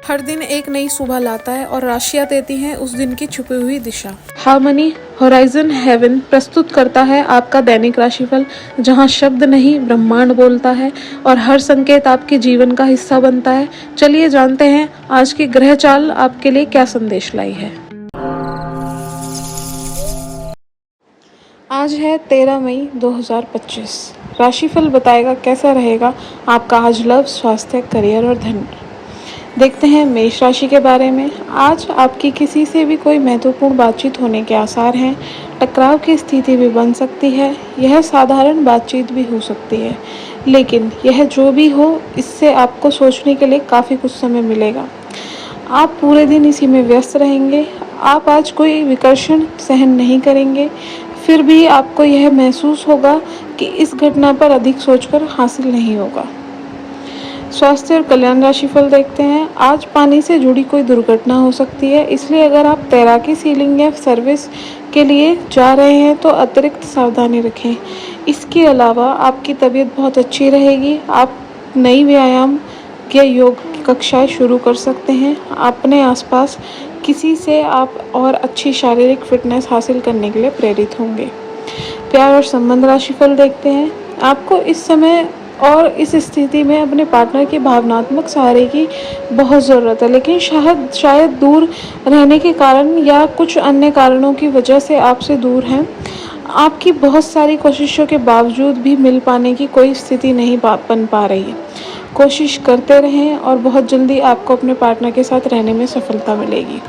हर दिन एक नई सुबह लाता है और राशियां देती हैं उस दिन की छुपी हुई दिशा। हार्मनी होराइजन हेवन प्रस्तुत करता है आपका दैनिक राशिफल, जहां शब्द नहीं ब्रह्मांड बोलता है और हर संकेत आपके जीवन का हिस्सा बनता है। चलिए जानते हैं आज की ग्रह चाल आपके लिए क्या संदेश लाई है। आज है 13 मई 2025। राशिफल बताएगा कैसा रहेगा आपका आज लव, स्वास्थ्य, करियर और धन। देखते हैं मेष राशि के बारे में। आज आपकी किसी से भी कोई महत्वपूर्ण बातचीत होने के आसार हैं। टकराव की स्थिति भी बन सकती है। यह साधारण बातचीत भी हो सकती है, लेकिन यह जो भी हो, इससे आपको सोचने के लिए काफ़ी कुछ समय मिलेगा। आप पूरे दिन इसी में व्यस्त रहेंगे। आप आज कोई विकर्षण सहन नहीं करेंगे, फिर भी आपको यह महसूस होगा कि इस घटना पर अधिक सोचकर हासिल नहीं होगा। स्वास्थ्य और कल्याण राशिफल देखते हैं। आज पानी से जुड़ी कोई दुर्घटना हो सकती है, इसलिए अगर आप तैराकी, सीलिंग या सर्विस के लिए जा रहे हैं तो अतिरिक्त सावधानी रखें। इसके अलावा आपकी तबीयत बहुत अच्छी रहेगी। आप नई व्यायाम या योग की कक्षाएं शुरू कर सकते हैं। अपने आसपास किसी से आप और अच्छी शारीरिक फिटनेस हासिल करने के लिए प्रेरित होंगे। प्यार और संबंध राशिफल देखते हैं। आपको इस समय और इस स्थिति में अपने पार्टनर के भावनात्मक सहारे की बहुत ज़रूरत है, लेकिन शायद दूर रहने के कारण या कुछ अन्य कारणों की वजह से आपसे दूर हैं। आपकी बहुत सारी कोशिशों के बावजूद भी मिल पाने की कोई स्थिति नहीं बन पा रही है। कोशिश करते रहें और बहुत जल्दी आपको अपने पार्टनर के साथ रहने में सफलता मिलेगी।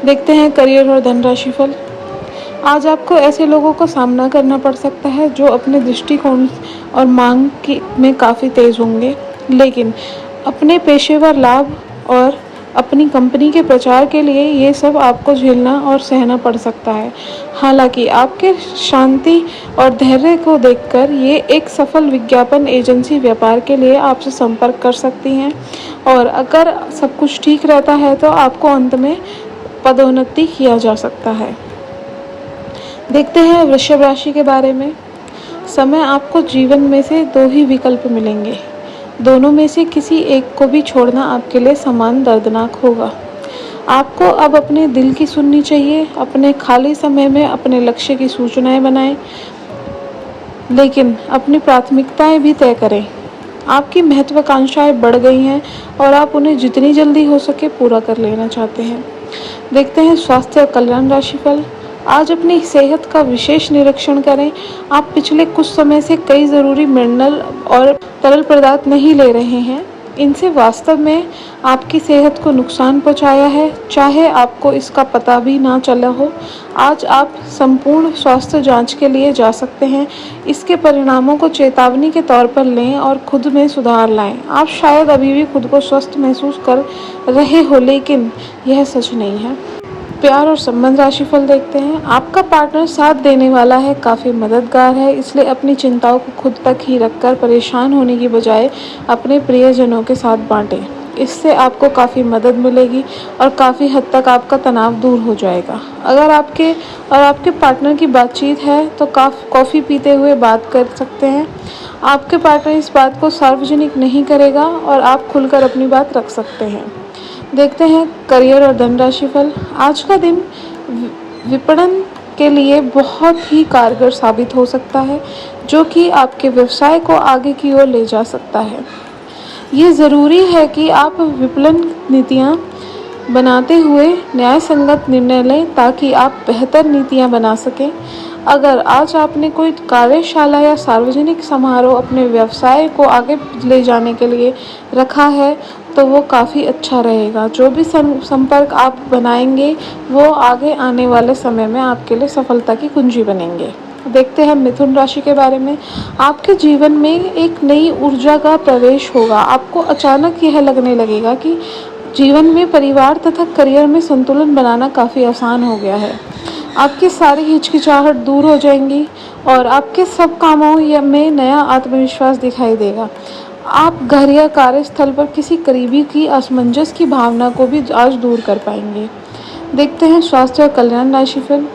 देखते हैं करियर और धन राशिफल। आज आपको ऐसे लोगों का सामना करना पड़ सकता है जो अपने दृष्टिकोण और मांग में काफ़ी तेज़ होंगे, लेकिन अपने पेशेवर लाभ और अपनी कंपनी के प्रचार के लिए ये सब आपको झेलना और सहना पड़ सकता है। हालांकि आपके शांति और धैर्य को देखकर ये एक सफल विज्ञापन एजेंसी व्यापार के लिए आपसे संपर्क कर सकती हैं, और अगर सब कुछ ठीक रहता है तो आपको अंत में पदोन्नति किया जा सकता है। देखते हैं वृषभ राशि के बारे में। समय आपको जीवन में से दो ही विकल्प मिलेंगे। दोनों में से किसी एक को भी छोड़ना आपके लिए समान दर्दनाक होगा। आपको अब अपने दिल की सुननी चाहिए। अपने खाली समय में अपने लक्ष्य की सूचनाएं बनाएं, लेकिन अपनी प्राथमिकताएं भी तय करें। आपकी महत्वाकांक्षाएं बढ़ गई हैं और आप उन्हें जितनी जल्दी हो सके पूरा कर लेना चाहते हैं। देखते हैं स्वास्थ्य और कल्याण राशिफल। आज अपनी सेहत का विशेष निरीक्षण करें। आप पिछले कुछ समय से कई ज़रूरी मिनरल और तरल पदार्थ नहीं ले रहे हैं। इनसे वास्तव में आपकी सेहत को नुकसान पहुंचाया है, चाहे आपको इसका पता भी ना चला हो। आज आप संपूर्ण स्वास्थ्य जांच के लिए जा सकते हैं। इसके परिणामों को चेतावनी के तौर पर लें और खुद में सुधार लाएं। आप शायद अभी भी खुद को स्वस्थ महसूस कर रहे हो, लेकिन यह सच नहीं है। प्यार और संबंध राशिफल देखते हैं। आपका पार्टनर साथ देने वाला है, काफ़ी मददगार है, इसलिए अपनी चिंताओं को खुद तक ही रखकर परेशान होने की बजाय अपने प्रियजनों के साथ बांटें। इससे आपको काफ़ी मदद मिलेगी और काफ़ी हद तक आपका तनाव दूर हो जाएगा। अगर आपके पार्टनर की बातचीत है तो कॉफ़ी पीते हुए बात कर सकते हैं। आपके पार्टनर इस बात को सार्वजनिक नहीं करेगा और आप खुलकर अपनी बात रख सकते हैं। देखते हैं करियर और धन राशिफल। आज का दिन विपणन के लिए बहुत ही कारगर साबित हो सकता है, जो कि आपके व्यवसाय को आगे की ओर ले जा सकता है। ये ज़रूरी है कि आप विपणन नीतियाँ बनाते हुए न्यायसंगत निर्णय लें ताकि आप बेहतर नीतियाँ बना सकें। अगर आज आपने कोई कार्यशाला या सार्वजनिक समारोह अपने व्यवसाय को आगे ले जाने के लिए रखा है तो वो काफ़ी अच्छा रहेगा। जो भी संपर्क आप बनाएंगे वो आगे आने वाले समय में आपके लिए सफलता की कुंजी बनेंगे। देखते हैं मिथुन राशि के बारे में। आपके जीवन में एक नई ऊर्जा का प्रवेश होगा। आपको अचानक यह लगने लगेगा कि जीवन में परिवार तथा करियर में संतुलन बनाना काफ़ी आसान हो गया है। आपकी सारी हिचकिचाहट दूर हो जाएंगी और आपके सब कामों में नया आत्मविश्वास दिखाई देगा। आप घर या कार्यस्थल पर किसी करीबी की असमंजस की भावना को भी आज दूर कर पाएंगे। देखते हैं स्वास्थ्य और कल्याण राशिफल।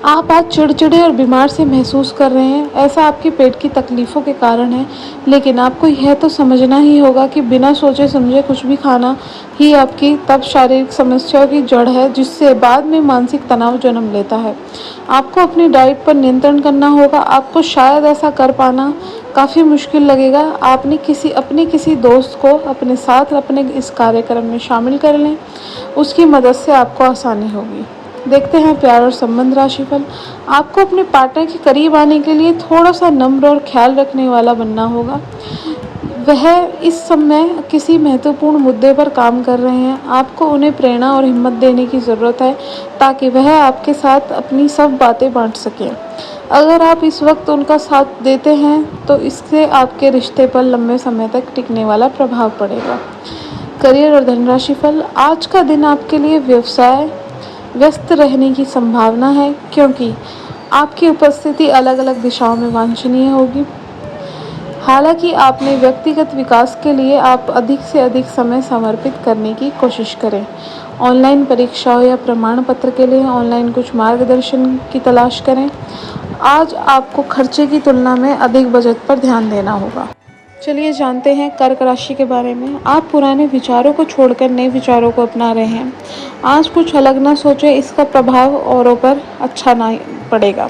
आप आज चिड़चिड़े और बीमार से महसूस कर रहे हैं। ऐसा आपके पेट की तकलीफ़ों के कारण है, लेकिन आपको यह तो समझना ही होगा कि बिना सोचे समझे कुछ भी खाना ही आपकी तब शारीरिक समस्याओं की जड़ है, जिससे बाद में मानसिक तनाव जन्म लेता है। आपको अपनी डाइट पर नियंत्रण करना होगा। आपको शायद ऐसा कर पाना काफ़ी मुश्किल लगेगा। आपने अपने किसी दोस्त को अपने साथ अपने इस कार्यक्रम में शामिल कर लें, उसकी मदद से आपको आसानी होगी। देखते हैं प्यार और संबंध राशिफल। आपको अपने पार्टनर के करीब आने के लिए थोड़ा सा नम्र और ख्याल रखने वाला बनना होगा। वह इस समय किसी महत्वपूर्ण मुद्दे पर काम कर रहे हैं। आपको उन्हें प्रेरणा और हिम्मत देने की ज़रूरत है, ताकि वह आपके साथ अपनी सब बातें बांट सकें। अगर आप इस वक्त उनका साथ देते हैं तो इससे आपके रिश्ते पर लंबे समय तक टिकने वाला प्रभाव पड़ेगा। करियर और धनराशि फल। आज का दिन आपके लिए व्यवसाय व्यस्त रहने की संभावना है, क्योंकि आपकी उपस्थिति अलग अलग दिशाओं में वांछनीय होगी। हालांकि अपने व्यक्तिगत विकास के लिए आप अधिक से अधिक समय समर्पित करने की कोशिश करें। ऑनलाइन परीक्षाओं या प्रमाण पत्र के लिए ऑनलाइन कुछ मार्गदर्शन की तलाश करें। आज आपको खर्चे की तुलना में अधिक बचत पर ध्यान देना होगा। चलिए जानते हैं कर्क राशि के बारे में। आप पुराने विचारों को छोड़कर नए विचारों को अपना रहे हैं। आज कुछ अलग ना सोचें, इसका प्रभाव औरों पर अच्छा ना पड़ेगा।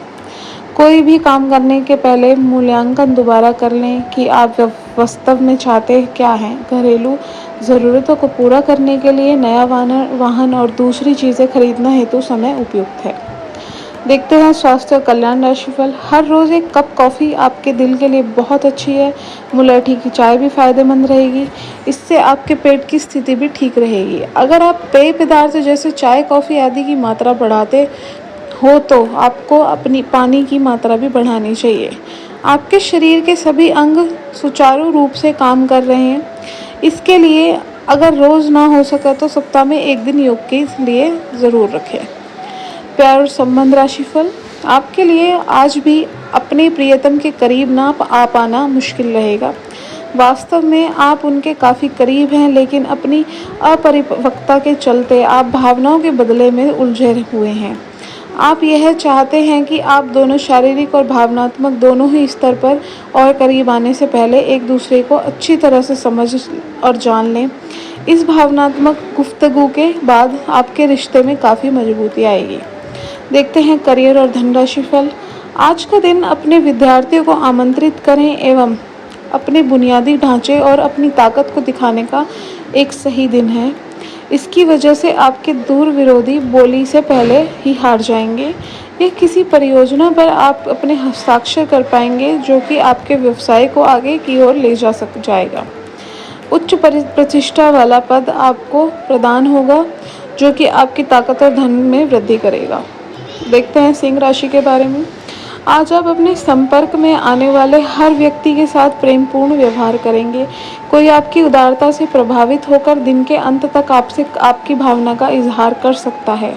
कोई भी काम करने के पहले मूल्यांकन दोबारा कर लें कि आप वास्तव में चाहते क्या हैं। घरेलू ज़रूरतों को पूरा करने के लिए नया वाहन और दूसरी चीज़ें खरीदना हेतु समय उपयुक्त है। देखते हैं स्वास्थ्य और कल्याण राशिफल। हर रोज़ एक कप कॉफ़ी आपके दिल के लिए बहुत अच्छी है। मुलैठी की चाय भी फायदेमंद रहेगी, इससे आपके पेट की स्थिति भी ठीक रहेगी। अगर आप पेय पदार्थ जैसे चाय, कॉफ़ी आदि की मात्रा बढ़ाते हो तो आपको अपनी पानी की मात्रा भी बढ़ानी चाहिए। आपके शरीर के सभी अंग सुचारू रूप से काम कर रहे हैं। इसके लिए अगर रोज़ ना हो सका तो सप्ताह में एक दिन योग के लिए ज़रूर रखें। प्यार और संबंध राशिफल। आपके लिए आज भी अपने प्रियतम के करीब ना आ पाना मुश्किल रहेगा। वास्तव में आप उनके काफ़ी करीब हैं, लेकिन अपनी अपरिपक्वता के चलते आप भावनाओं के बदले में उलझे हुए हैं। आप यह चाहते हैं कि आप दोनों शारीरिक और भावनात्मक दोनों ही स्तर पर और करीब आने से पहले एक दूसरे को अच्छी तरह से समझ और जान लें। इस भावनात्मक गुफ्तगू के बाद आपके रिश्ते में काफ़ी मजबूती आएगी। देखते हैं करियर और धनराशि फल। आज का दिन अपने विद्यार्थियों को आमंत्रित करें एवं अपने बुनियादी ढांचे और अपनी ताकत को दिखाने का एक सही दिन है। इसकी वजह से आपके दूर विरोधी बोली से पहले ही हार जाएंगे या किसी परियोजना पर आप अपने हस्ताक्षर कर पाएंगे, जो कि आपके व्यवसाय को आगे की ओर ले जाएगा। उच्च प्रतिष्ठा वाला पद आपको प्रदान होगा, जो कि आपकी ताकत और धन में वृद्धि करेगा। देखते हैं सिंह राशि के बारे में। आज आप अपने संपर्क में आने वाले हर व्यक्ति के साथ प्रेमपूर्ण व्यवहार करेंगे। कोई आपकी उदारता से प्रभावित होकर दिन के अंत तक आपसे आपकी भावना का इजहार कर सकता है।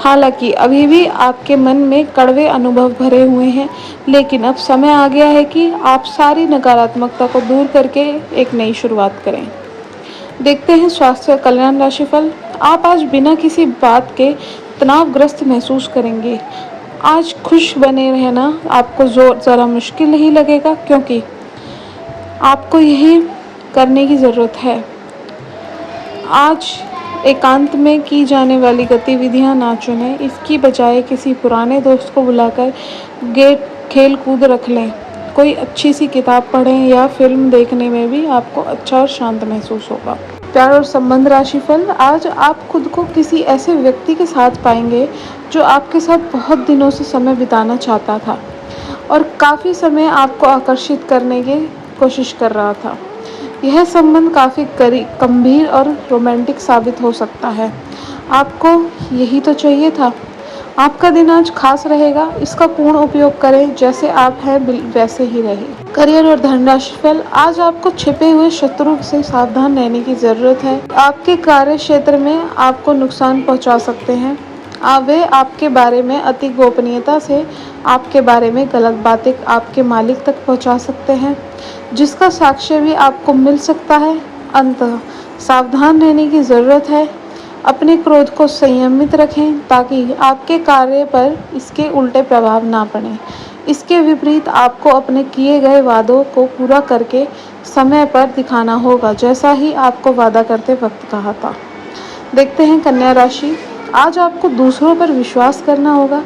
हालांकि अभी भी आपके मन में कड़वे अनुभव भरे हुए हैं, लेकिन अब समय आ गया है कि आप सारी नकारात्मकता को दूर करके एक नई शुरुआत करें। देखते हैं स्वास्थ्य और कल्याण राशिफल। आप आज बिना किसी बात के तनावग्रस्त महसूस करेंगे। आज खुश बने रहना आपको ज़रा मुश्किल ही लगेगा, क्योंकि आपको यही करने की ज़रूरत है। आज एकांत में की जाने वाली गतिविधियां ना चुनें, इसकी बजाय किसी पुराने दोस्त को बुलाकर खेल कूद रख लें। कोई अच्छी सी किताब पढ़ें या फिल्म देखने में भी आपको अच्छा और शांत महसूस होगा। प्यार और संबंध राशिफल। आज आप खुद को किसी ऐसे व्यक्ति के साथ पाएंगे जो आपके साथ बहुत दिनों से समय बिताना चाहता था और काफ़ी समय आपको आकर्षित करने की कोशिश कर रहा था। यह संबंध काफ़ी गंभीर और रोमांटिक साबित हो सकता है। आपको यही तो चाहिए था। आपका दिन आज खास रहेगा, इसका पूर्ण उपयोग करें। जैसे आप हैं वैसे ही रहे। करियर और धनराशि। आज आपको छिपे हुए शत्रु से सावधान रहने की ज़रूरत है। आपके कार्य क्षेत्र में आपको नुकसान पहुंचा सकते हैं। वे आपके बारे में अति गोपनीयता से आपके बारे में गलत बातें आपके मालिक तक पहुंचा सकते हैं, जिसका साक्ष्य भी आपको मिल सकता है। अंततः सावधान रहने की ज़रूरत है। अपने क्रोध को संयमित रखें ताकि आपके कार्य पर इसके उल्टे प्रभाव ना पड़े। इसके विपरीत आपको अपने किए गए वादों को पूरा करके समय पर दिखाना होगा, जैसा ही आपको वादा करते वक्त कहा था। देखते हैं कन्या राशि, आज आपको दूसरों पर विश्वास करना होगा।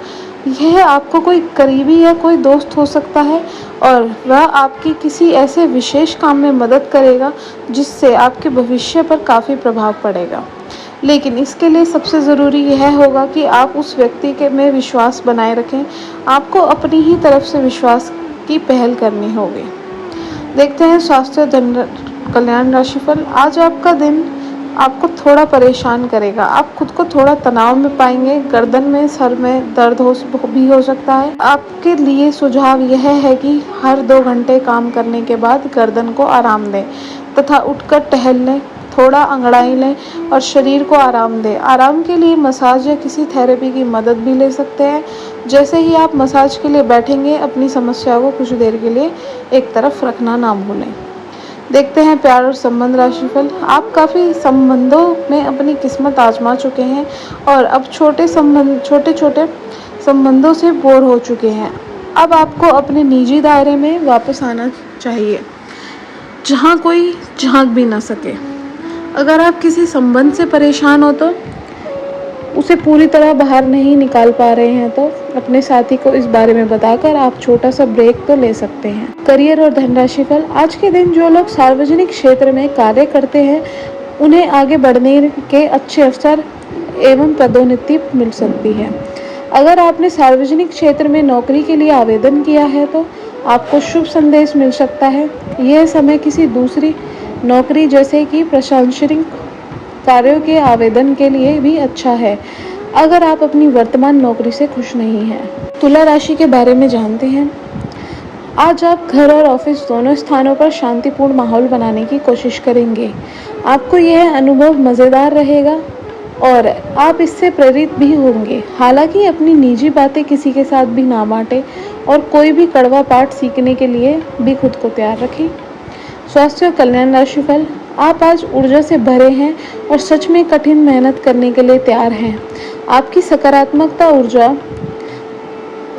यह आपको कोई करीबी या कोई दोस्त हो सकता है और वह आपकी किसी ऐसे विशेष काम में मदद करेगा जिससे आपके भविष्य पर काफ़ी प्रभाव पड़ेगा। लेकिन इसके लिए सबसे ज़रूरी यह होगा कि आप उस व्यक्ति के में विश्वास बनाए रखें। आपको अपनी ही तरफ से विश्वास की पहल करनी होगी। देखते हैं स्वास्थ्य कल्याण राशिफल, आज आपका दिन आपको थोड़ा परेशान करेगा। आप खुद को थोड़ा तनाव में पाएंगे, गर्दन में सर में दर्द भी हो सकता है। आपके लिए सुझाव यह है कि हर 2 घंटे काम करने के बाद गर्दन को आराम दें तथा उठकर टहल लें, थोड़ा अंगड़ाई लें और शरीर को आराम दें। आराम के लिए मसाज या किसी थेरेपी की मदद भी ले सकते हैं। जैसे ही आप मसाज के लिए बैठेंगे, अपनी समस्या को कुछ देर के लिए एक तरफ रखना ना भूलें। देखते हैं प्यार और संबंध राशिफल, आप काफ़ी संबंधों में अपनी किस्मत आजमा चुके हैं और अब छोटे छोटे संबंधों से बोर हो चुके हैं। अब आपको अपने निजी दायरे में वापस आना चाहिए, जहां कोई झांक भी ना सके। अगर आप किसी संबंध से परेशान हो तो उसे पूरी तरह बाहर नहीं निकाल पा रहे हैं तो अपने साथी को इस बारे में बताकर आप छोटा सा ब्रेक तो ले सकते हैं। करियर और धन राशिफल, आज के दिन जो लोग सार्वजनिक क्षेत्र में कार्य करते हैं उन्हें आगे बढ़ने के अच्छे अवसर एवं पदोन्नति मिल सकती है। अगर आपने सार्वजनिक क्षेत्र में नौकरी के लिए आवेदन किया है तो आपको शुभ संदेश मिल सकता है। यह समय किसी दूसरी नौकरी जैसे कि प्रशासनिक कार्यों के आवेदन के लिए भी अच्छा है, अगर आप अपनी वर्तमान नौकरी से खुश नहीं हैं। तुला राशि के बारे में जानते हैं। आज आप घर और ऑफिस दोनों स्थानों पर शांतिपूर्ण माहौल बनाने की कोशिश करेंगे। आपको यह अनुभव मज़ेदार रहेगा और आप इससे प्रेरित भी होंगे। हालांकि अपनी निजी बातें किसी के साथ भी ना बांटें और कोई भी कड़वा पाठ सीखने के लिए भी खुद को तैयार रखें। स्वास्थ्य और कल्याण राशिफल, आप आज ऊर्जा से भरे हैं और सच में कठिन मेहनत करने के लिए तैयार हैं। आपकी सकारात्मकता ऊर्जा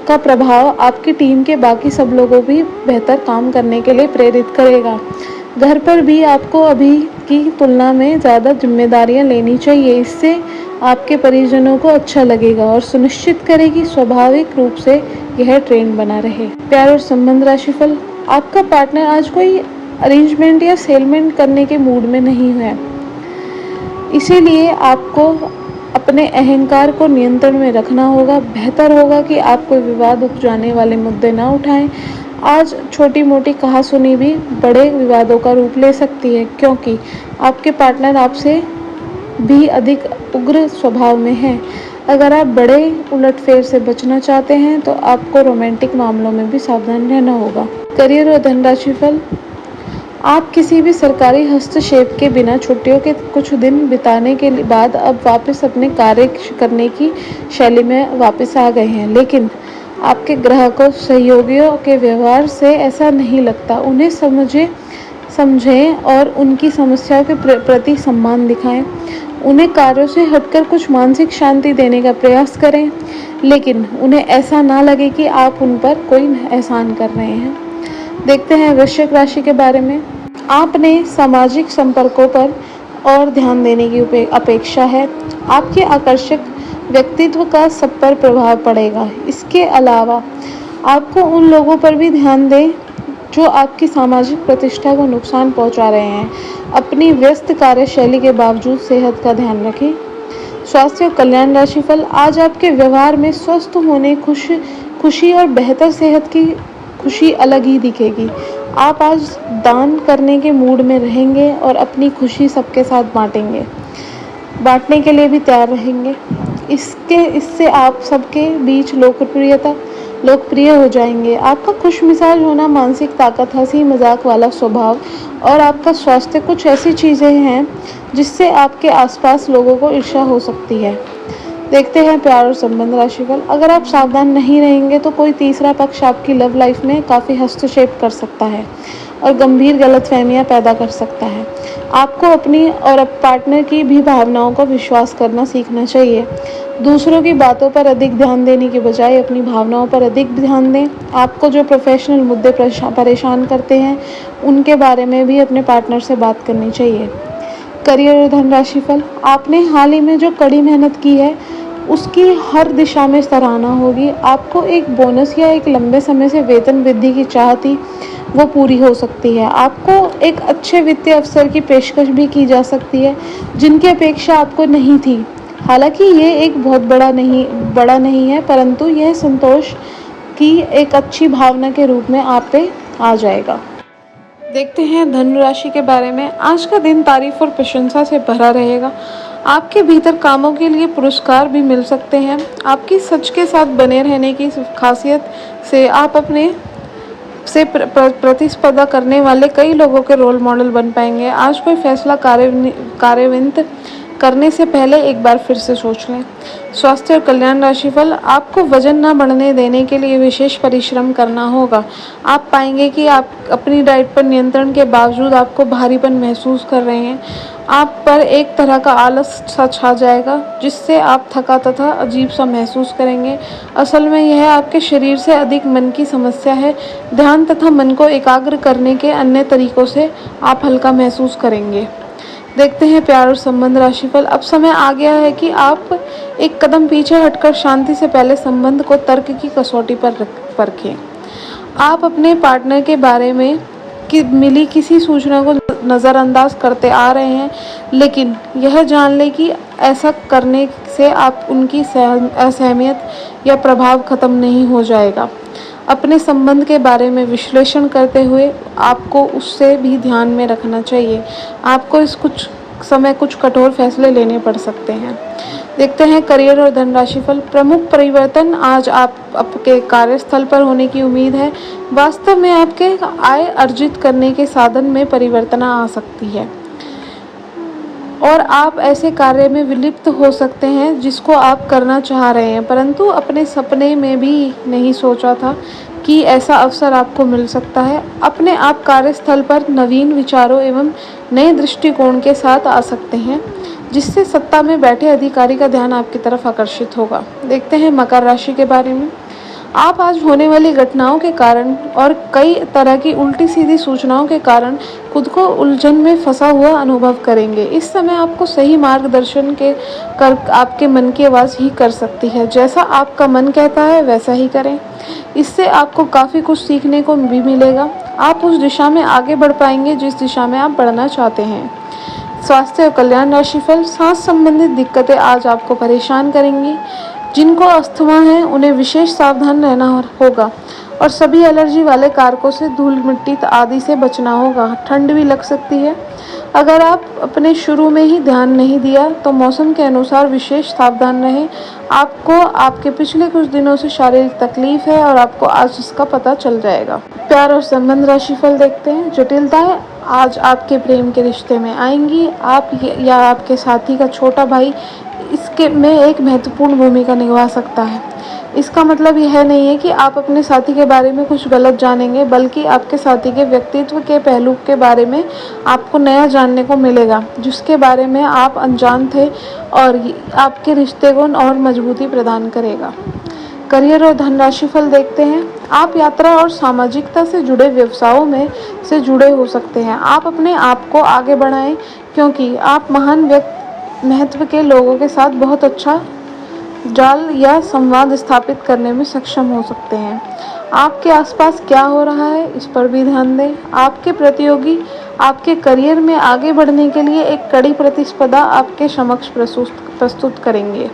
का प्रभाव आपकी टीम के बाकी सब लोगों भी बेहतर काम करने के लिए प्रेरित करेगा। घर पर भी आपको अभी की तुलना में ज़्यादा जिम्मेदारियां लेनी चाहिए। इससे आपके परिजनों को अच्छा लगेगा और सुनिश्चित करें कि स्वाभाविक रूप से यह ट्रेंड बना रहे। प्यार और संबंध राशिफल, आपका पार्टनर आज कोई अरेंजमेंट या सेलमेंट करने के मूड में नहीं है, इसीलिए आपको अपने अहंकार को नियंत्रण में रखना होगा। बेहतर होगा कि आप कोई विवाद उपजाने वाले मुद्दे ना उठाएं। आज छोटी मोटी कहासुनी भी बड़े विवादों का रूप ले सकती है, क्योंकि आपके पार्टनर आपसे भी अधिक उग्र स्वभाव में है। अगर आप बड़े उलटफेर से बचना चाहते हैं तो आपको रोमांटिक मामलों में भी सावधान रहना होगा। करियर और धन राशिफल, आप किसी भी सरकारी हस्तक्षेप के बिना छुट्टियों के कुछ दिन बिताने के बाद अब वापस अपने कार्य करने की शैली में वापस आ गए हैं, लेकिन आपके ग्राहकों सहयोगियों के व्यवहार से ऐसा नहीं लगता। उन्हें समझें और उनकी समस्याओं के प्रति सम्मान दिखाएं। उन्हें कार्यों से हटकर कुछ मानसिक शांति देने का प्रयास करें, लेकिन उन्हें ऐसा ना लगे कि आप उन पर कोई एहसान कर रहे हैं। देखते हैं वृश्चिक राशि के बारे में। आपने सामाजिक संपर्कों पर और ध्यान देने की अपेक्षा है। आपके आकर्षक व्यक्तित्व का सब पर प्रभाव पड़ेगा। इसके अलावा आपको उन लोगों पर भी ध्यान दें जो आपकी सामाजिक प्रतिष्ठा को नुकसान पहुंचा रहे हैं। अपनी व्यस्त कार्यशैली के बावजूद सेहत का ध्यान रखें। स्वास्थ्य और कल्याण राशिफल, आज आपके व्यवहार में स्वस्थ होने, खुशी और बेहतर सेहत की खुशी अलग ही दिखेगी। आप आज दान करने के मूड में रहेंगे और अपनी खुशी सबके साथ बांटने के लिए भी तैयार रहेंगे। इससे आप सबके बीच लोकप्रिय हो जाएंगे। आपका खुशमिजाज होना, मानसिक ताकत, हंसी मजाक वाला स्वभाव और आपका स्वास्थ्य कुछ ऐसी चीज़ें हैं जिससे आपके आसपास लोगों को ईर्ष्या हो सकती है। देखते हैं प्यार और संबंध राशिफल, अगर आप सावधान नहीं रहेंगे तो कोई तीसरा पक्ष आपकी लव लाइफ में काफ़ी हस्तक्षेप कर सकता है और गंभीर गलतफहमियां पैदा कर सकता है। आपको अपनी और पार्टनर की भी भावनाओं का विश्वास करना सीखना चाहिए। दूसरों की बातों पर अधिक ध्यान देने के बजाय अपनी भावनाओं पर अधिक ध्यान दें। आपको जो प्रोफेशनल मुद्दे परेशान करते हैं, उनके बारे में भी अपने पार्टनर से बात करनी चाहिए। करियर और धनराशि फल, आपने हाल ही में जो कड़ी मेहनत की है, उसकी हर दिशा में सराहना होगी। आपको एक बोनस या एक लंबे समय से वेतन वृद्धि की चाह थी, वो पूरी हो सकती है। आपको एक अच्छे वित्तीय अवसर की पेशकश भी की जा सकती है, जिनकी अपेक्षा आपको नहीं थी। हालांकि ये एक बहुत बड़ा नहीं है, परंतु यह संतोष की एक अच्छी भावना के रूप में आप पे आ जाएगा। देखते हैं धनु राशि के बारे में। आज का दिन तारीफ और प्रशंसा से भरा रहेगा। आपके भीतर कामों के लिए पुरस्कार भी मिल सकते हैं। आपकी सच के साथ बने रहने की खासियत से आप अपने से प्रतिस्पर्धा करने वाले कई लोगों के रोल मॉडल बन पाएंगे। आज कोई फैसला कार्यान्वित करने से पहले एक बार फिर से सोच लें। स्वास्थ्य और कल्याण राशिफल, आपको वजन न बढ़ने देने के लिए विशेष परिश्रम करना होगा। आप पाएंगे कि आप अपनी डाइट पर नियंत्रण के बावजूद आपको भारीपन महसूस कर रहे हैं। आप पर एक तरह का आलस सा छा जाएगा, जिससे आप थका तथा अजीब सा महसूस करेंगे। असल में यह आपके शरीर से अधिक मन की समस्या है। ध्यान तथा मन को एकाग्र करने के अन्य तरीकों से आप हल्का महसूस करेंगे। देखते हैं प्यार और संबंध राशिफल। अब समय आ गया है कि आप एक कदम पीछे हटकर शांति से पहले संबंध को तर्क की कसौटी पर परखें। आप अपने पार्टनर के बारे में मिली किसी सूचना को नज़रअंदाज करते आ रहे हैं, लेकिन यह जान लें कि ऐसा करने से आप उनकी असहमियत या प्रभाव खत्म नहीं हो जाएगा। अपने संबंध के बारे में विश्लेषण करते हुए आपको उससे भी ध्यान में रखना चाहिए। आपको कुछ कठोर फैसले लेने पड़ सकते हैं। देखते हैं करियर और धनराशि फल। प्रमुख परिवर्तन आज आपके कार्यस्थल पर होने की उम्मीद है। वास्तव में आपके आय अर्जित करने के साधन में परिवर्तन आ सकती है और आप ऐसे कार्य में विलिप्त हो सकते हैं जिसको आप करना चाह रहे हैं, परंतु अपने सपने में भी नहीं सोचा था कि ऐसा अवसर आपको मिल सकता है। अपने आप कार्यस्थल पर नवीन विचारों एवं नए दृष्टिकोण के साथ आ सकते हैं, जिससे सत्ता में बैठे अधिकारी का ध्यान आपकी तरफ आकर्षित होगा। देखते हैं मकर राशि के बारे में। आप आज होने वाली घटनाओं के कारण और कई तरह की उल्टी सीधी सूचनाओं के कारण खुद को उलझन में फंसा हुआ अनुभव करेंगे। इस समय आपको सही मार्गदर्शन कर आपके मन की आवाज़ ही कर सकती है। जैसा आपका मन कहता है वैसा ही करें। इससे आपको काफ़ी कुछ सीखने को भी मिलेगा। आप उस दिशा में आगे बढ़ पाएंगे जिस दिशा में आप बढ़ना चाहते हैं। स्वास्थ्य और कल्याण राशिफल। सांस संबंधित दिक्कतें आज आपको परेशान करेंगी। जिनको अस्थमा है उन्हें विशेष सावधान रहना होगा और सभी एलर्जी वाले कारकों से धूल मिट्टी आदि से बचना होगा। ठंड भी लग सकती है। अगर आप अपने शुरू में ही ध्यान नहीं दिया तो मौसम के अनुसार विशेष सावधान रहें। आपको आपके पिछले कुछ दिनों से शारीरिक तकलीफ है और आपको आज इसका पता चल जाएगा। प्यार और संबंध राशिफल देखते हैं। जटिलताएं आज आपके प्रेम के रिश्ते में आएंगी। आप या आपके साथी का छोटा भाई इसके में एक महत्वपूर्ण भूमिका निभा सकता है। इसका मतलब यह नहीं है कि आप अपने साथी के बारे में कुछ गलत जानेंगे, बल्कि आपके साथी के व्यक्तित्व के पहलू के बारे में आपको नया जानने को मिलेगा, जिसके बारे में आप अनजान थे और आपके रिश्ते को और मजबूती प्रदान करेगा। करियर और धनराशि फल देखते हैं। आप यात्रा और सामाजिकता से जुड़े व्यवसायों में से जुड़े हो सकते हैं। आप अपने आप को आगे बढ़ाएं, क्योंकि आप महत्व के लोगों के साथ बहुत अच्छा जाल या संवाद स्थापित करने में सक्षम हो सकते हैं। आपके आसपास क्या हो रहा है इस पर भी ध्यान दें। आपके प्रतियोगी आपके करियर में आगे बढ़ने के लिए एक कड़ी प्रतिस्पर्धा आपके समक्ष प्रस्तुत करेंगे।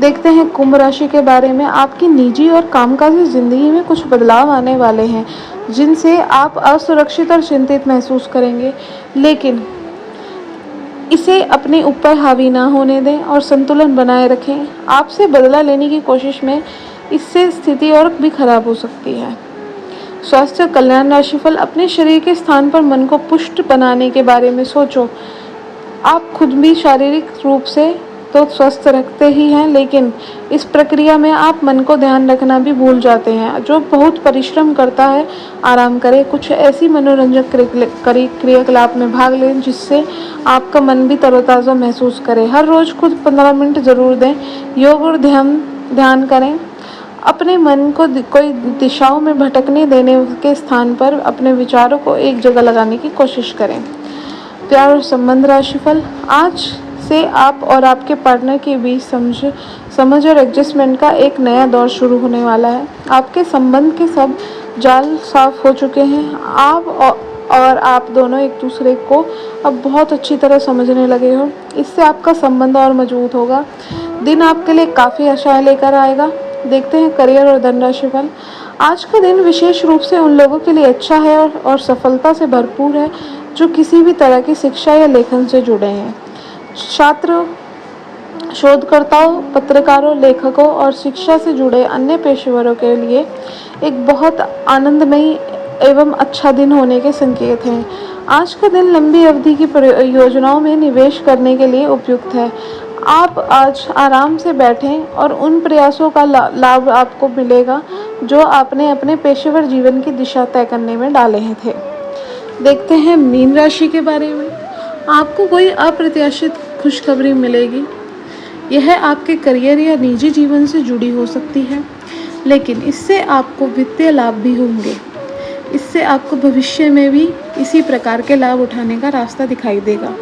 देखते हैं कुंभ राशि के बारे में। आपकी निजी और कामकाजी जिंदगी में कुछ बदलाव आने वाले हैं, जिनसे आप असुरक्षित और चिंतित महसूस करेंगे, लेकिन इसे अपने ऊपर हावी ना होने दें और संतुलन बनाए रखें। आपसे बदला लेने की कोशिश में इससे स्थिति और भी खराब हो सकती है। स्वास्थ्य कल्याण राशिफल। अपने शरीर के स्थान पर मन को पुष्ट बनाने के बारे में सोचो। आप खुद भी शारीरिक रूप से तो स्वस्थ रखते ही हैं, लेकिन इस प्रक्रिया में आप मन को ध्यान रखना भी भूल जाते हैं। जो बहुत परिश्रम करता है, आराम करें। कुछ ऐसी मनोरंजक क्रियाकलाप में भाग लें जिससे आपका मन भी तरोताज़ा महसूस करे। हर रोज़ खुद 15 मिनट ज़रूर दें। योग और ध्यान करें। अपने मन को कोई दिशाओं में भटकने देने के स्थान पर अपने विचारों को एक जगह लगाने की कोशिश करें। प्यार और संबंध राशिफल। आज से आप और आपके पार्टनर के बीच समझ और एडजस्टमेंट का एक नया दौर शुरू होने वाला है। आपके संबंध के सब जाल साफ हो चुके हैं। आप दोनों एक दूसरे को अब बहुत अच्छी तरह समझने लगे हो। इससे आपका संबंध और मजबूत होगा। दिन आपके लिए काफ़ी आशाएं लेकर आएगा। देखते हैं करियर और धन राशिफल। आज का दिन विशेष रूप से उन लोगों के लिए अच्छा है और सफलता से भरपूर है जो किसी भी तरह की शिक्षा या लेखन से जुड़े हैं। छात्र, शोधकर्ताओं, पत्रकारों, लेखकों और शिक्षा से जुड़े अन्य पेशेवरों के लिए एक बहुत आनंदमयी एवं अच्छा दिन होने के संकेत हैं। आज का दिन लंबी अवधि की योजनाओं में निवेश करने के लिए उपयुक्त है। आप आज आराम से बैठें और उन प्रयासों का लाभ आपको मिलेगा जो आपने अपने पेशेवर जीवन की दिशा तय करने में डाले थे। देखते हैं मीन राशि के बारे में। आपको कोई अप्रत्याशित खुशखबरी मिलेगी। यह आपके करियर या निजी जीवन से जुड़ी हो सकती है, लेकिन इससे आपको वित्तीय लाभ भी होंगे। इससे आपको भविष्य में भी इसी प्रकार के लाभ उठाने का रास्ता दिखाई देगा।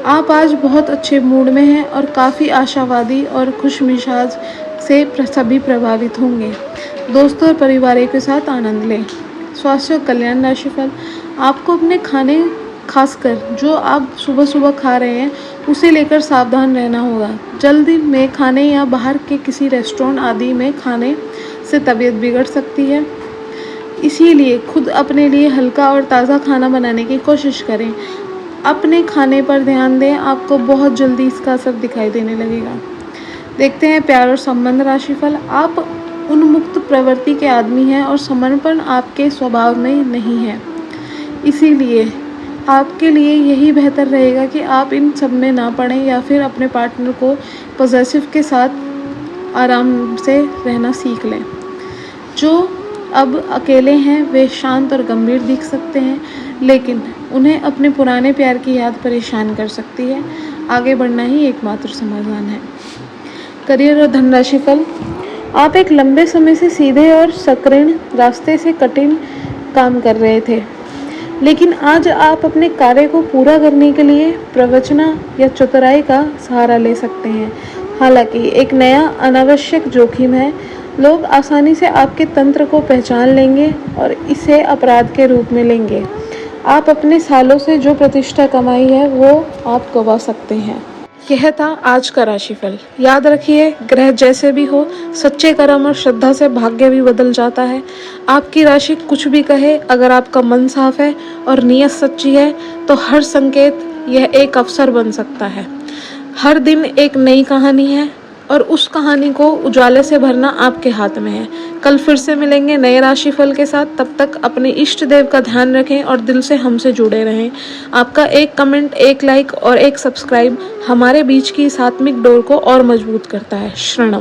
आप आज बहुत अच्छे मूड में हैं और काफ़ी आशावादी और खुशमिजाज से सभी प्रभावित होंगे। दोस्तों और परिवार के साथ आनंद लें। स्वास्थ्य और कल्याण राशिफल। आपको अपने खाने, खासकर जो आप सुबह सुबह खा रहे हैं, उसे लेकर सावधान रहना होगा। जल्दी में खाने या बाहर के किसी रेस्टोरेंट आदि में खाने से तबीयत बिगड़ सकती है। इसीलिए खुद अपने लिए हल्का और ताज़ा खाना बनाने की कोशिश करें। अपने खाने पर ध्यान दें, आपको बहुत जल्दी इसका असर दिखाई देने लगेगा। देखते हैं प्यार और संबंध राशिफल। आप उन्मुक्त प्रवृत्ति के आदमी हैं और समर्पण आपके स्वभाव में नहीं है। इसीलिए आपके लिए यही बेहतर रहेगा कि आप इन सब में ना पड़ें या फिर अपने पार्टनर को पॉजिटिव के साथ आराम से रहना सीख लें। जो अब अकेले हैं वे शांत और गंभीर दिख सकते हैं, लेकिन उन्हें अपने पुराने प्यार की याद परेशान कर सकती है। आगे बढ़ना ही एकमात्र समाधान है। करियर और धन राशिफल। आप एक लंबे समय से सीधे और संकीर्ण रास्ते से कठिन काम कर रहे थे, लेकिन आज आप अपने कार्य को पूरा करने के लिए प्रवचना या चतुराई का सहारा ले सकते हैं। हालांकि एक नया अनावश्यक जोखिम है। लोग आसानी से आपके तंत्र को पहचान लेंगे और इसे अपराध के रूप में लेंगे। आप अपने सालों से जो प्रतिष्ठा कमाई है वो आप गंवा सकते हैं। यह था आज का राशिफल। याद रखिए, ग्रह जैसे भी हो, सच्चे कर्म और श्रद्धा से भाग्य भी बदल जाता है। आपकी राशि कुछ भी कहे, अगर आपका मन साफ है और नीयत सच्ची है तो हर संकेत यह एक अवसर बन सकता है। हर दिन एक नई कहानी है और उस कहानी को उजाले से भरना आपके हाथ में है। कल फिर से मिलेंगे नए राशिफल के साथ। तब तक अपने इष्ट देव का ध्यान रखें और दिल से हमसे जुड़े रहें। आपका एक कमेंट, एक लाइक और एक सब्सक्राइब हमारे बीच की इस आत्मिक डोर को और मजबूत करता है। शरणम।